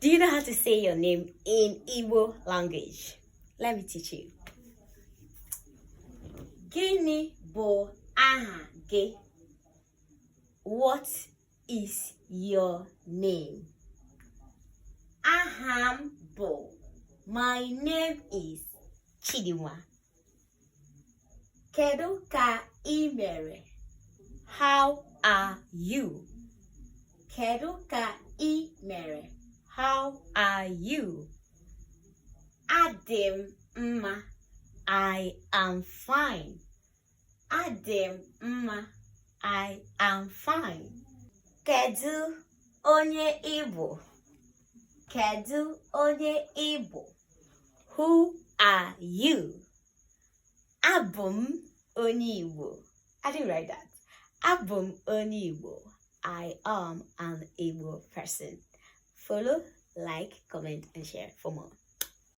Do you know how to say your name in Igbo language? Let me teach you. Gịnị bụ aha gị? What is your name? Aham bụ. My name is Chidinwa. Kedu ka ị mere? How are you? Kedu ka ị mere? How are you? Adị m mma. I am fine. Adị m mma. I am fine. Kedu onye ị bụ? Kedu onye ị bụ? Who are you? Abụ m onye Igbo. I didn't write that. Abụ m onye Igbo. I am an Igbo person. Follow, like, comment, and share for more.